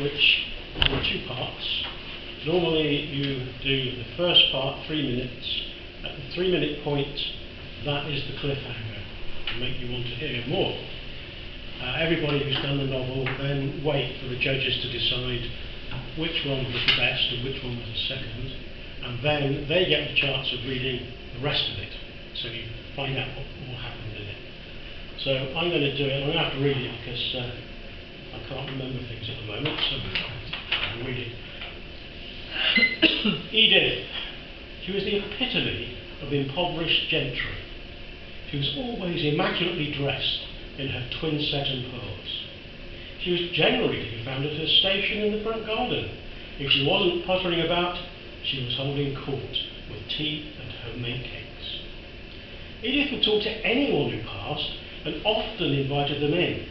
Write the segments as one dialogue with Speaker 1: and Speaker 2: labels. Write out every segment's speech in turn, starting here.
Speaker 1: which are two parts. Normally you do the first part, 3 minutes. At the 3-minute point, that is the cliffhanger to make you want to hear more. Everybody who's done the novel then wait for the judges to decide which one was the best and which one was the second, and then they get the chance of reading the rest of it, so you find out what happened in it. So I'm going to do it. I'm going to have to read it because I can't remember things at the moment, so I'll read it. Edith. She was the epitome of impoverished gentry. She was always immaculately dressed in her twin satin pearls. She was generally to be found at her station in the front garden. If she wasn't pottering about, she was holding court with tea and homemade cakes. Edith would talk to anyone who passed and often invited them in.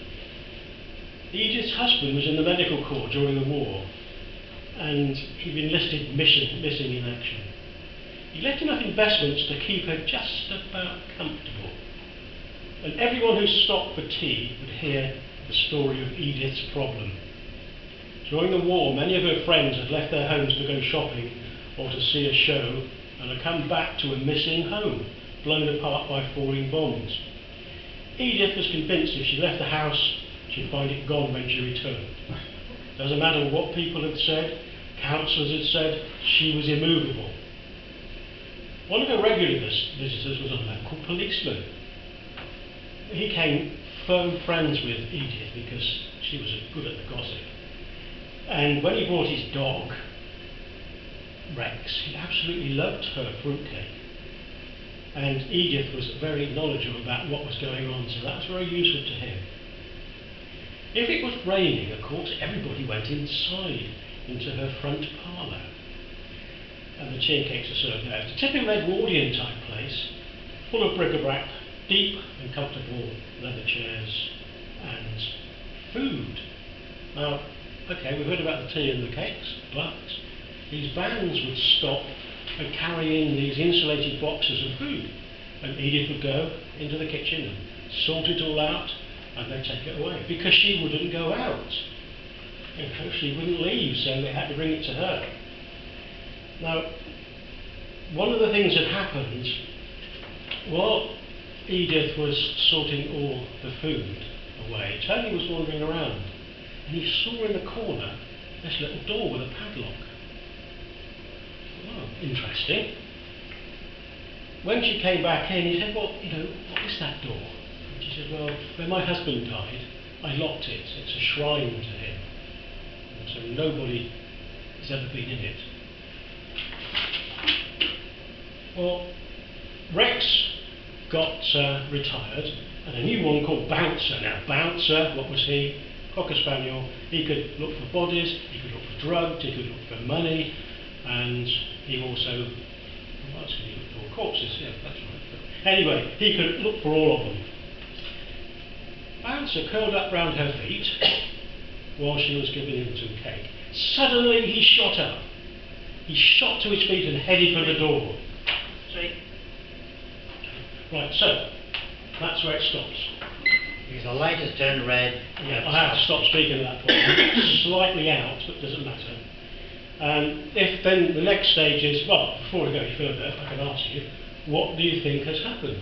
Speaker 1: Edith's husband was in the medical corps during the war, and he'd been listed missing in action. He left enough investments to keep her just about comfortable. And everyone who stopped for tea would hear the story of Edith's problem. During the war, many of her friends had left their homes to go shopping or to see a show and had come back to a missing home, blown apart by falling bombs. Edith was convinced if she left the house, she'd find it gone when she returned. Doesn't matter what people had said, counsellors had said, she was immovable. One of her regular visitors was a local policeman. He became firm friends with Edith because she was good at the gossip. And when he brought his dog, Rex, he absolutely loved her fruitcake. And Edith was very knowledgeable about what was going on, so that was very useful to him. If it was raining, of course, everybody went inside into her front parlour. And the tea and cakes are served there. It's a typical Edwardian type place, full of bric-a-brac, deep and comfortable leather chairs, and food. Now, okay, we've heard about the tea and the cakes, but these vans would stop and carry in these insulated boxes of food. And Edith would go into the kitchen and sort it all out, and they'd take it away, because she wouldn't go out. You know, she wouldn't leave, so they had to bring it to her. Now, one of the things that happened while Edith was sorting all the food away, Tony was wandering around, and he saw in the corner this little door with a padlock. Oh, interesting. When she came back in, he said, well, you know, what is that door? And she said, well, when my husband died, I locked it. It's a shrine to him. And so nobody has ever been in it. Well, Rex got retired, and a new one called Bouncer. Now, Bouncer, what was he? Cocker Spaniel. He could look for bodies, he could look for drugs, he could look for money, and he also, what else could he look for? Corpses, yeah, that's right. Anyway, he could look for all of them. Bouncer curled up round her feet while she was giving him some cake. Suddenly he shot up. He shot to his feet and headed for the door. Right, so that's where it stops.
Speaker 2: Because the light has turned red.
Speaker 1: Yeah, I have to stop speaking at that point. Slightly out, but it doesn't matter. If then the next stage is, well, before we go any further, if I can ask you, what do you think has happened?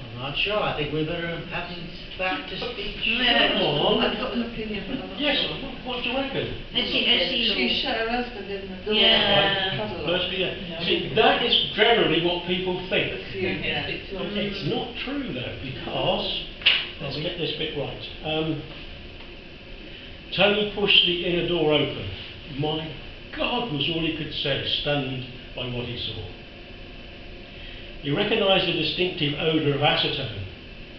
Speaker 2: I'm not sure. I think we better have him back to speak.
Speaker 1: No,
Speaker 3: I've got an opinion, but I'm not
Speaker 1: yes,
Speaker 3: sure.
Speaker 1: what do you reckon?
Speaker 3: She shot her husband in the door.
Speaker 4: Yeah.
Speaker 1: Firstly, yeah. See, that is generally what people think.
Speaker 3: Yeah.
Speaker 1: It's not true though, because let's get this bit right. Tony pushed the inner door open. My God, was all he could say, stunned by what he saw. He recognised the distinctive odour of acetone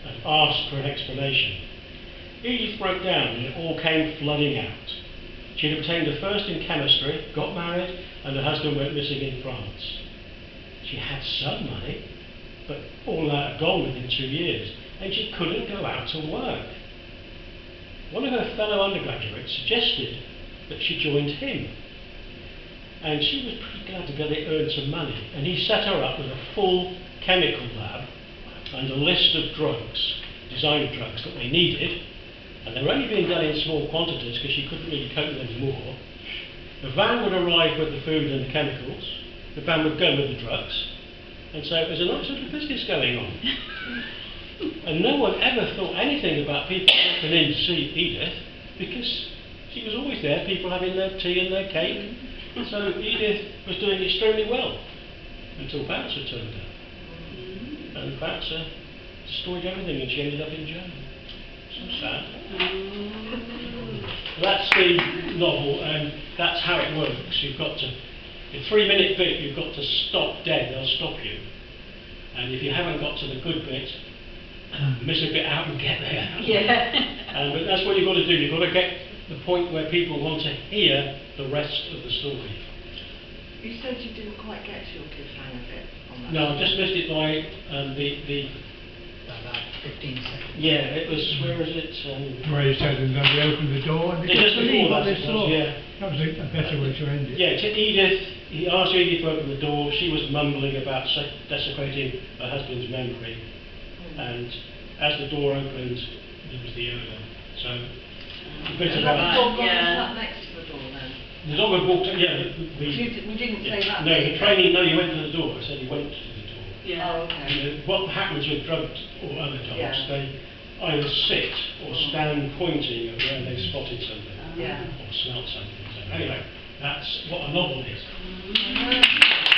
Speaker 1: and asked for an explanation. Edith broke down and it all came flooding out. She had obtained a first in chemistry, got married, and her husband went missing in France. She had some money, but all that had gone within 2 years, and she couldn't go out to work. One of her fellow undergraduates suggested that she joined him, and she was pretty glad to get it, earn some money, and he set her up with a full chemical lab and a list of drugs, designer drugs that they needed, and they were only being done in small quantities because she couldn't really cope with any more. The van would arrive with the food and the chemicals, the van would go with the drugs, and so it was a nice little business going on. And no one ever thought anything about people coming in to see Edith, because she was always there, people having their tea and their cake. So Edith was doing extremely well, until Bouncer turned up. And Bouncer destroyed everything and she ended up in jail. So sad. That's the novel, and that's how it works. You've got to, in 3-minute bit, you've got to stop dead, they'll stop you. And if you haven't got to the good bit, miss a bit out and get there.
Speaker 3: Yeah.
Speaker 1: But that's what you've got to do. You've got to get the point where people want to hear the rest of the story.
Speaker 3: You said you didn't quite get your cliffhanger bit on that.
Speaker 1: No, I just missed it by
Speaker 2: About 15 seconds.
Speaker 1: yeah, it was, where is it?
Speaker 4: Where he said and then they opened the door and they
Speaker 1: Just
Speaker 4: couldn't believe
Speaker 1: before
Speaker 4: what
Speaker 1: that
Speaker 4: they
Speaker 1: it was,
Speaker 4: saw.
Speaker 1: yeah.
Speaker 4: That was a better way to end it.
Speaker 1: Yeah, to Edith, he asked Edith to open the door. She was mumbling about desecrating her husband's memory. And as the door opened, there was the odour. So, a bit
Speaker 3: And
Speaker 1: about
Speaker 3: that dog got
Speaker 5: Yeah.
Speaker 3: sat next to the door then.
Speaker 1: the dog had walked. Yeah,
Speaker 3: We didn't say that.
Speaker 1: No,
Speaker 3: bit.
Speaker 1: the training. No, you went to the door. I said he went to the door.
Speaker 5: Yeah.
Speaker 3: Oh, okay.
Speaker 1: And what happens with drugged or other dogs?
Speaker 3: Yeah.
Speaker 1: They either sit or stand pointing at where they've spotted something
Speaker 3: Yeah.
Speaker 1: or smelt something. So anyway, that's what a novel is.
Speaker 3: Mm.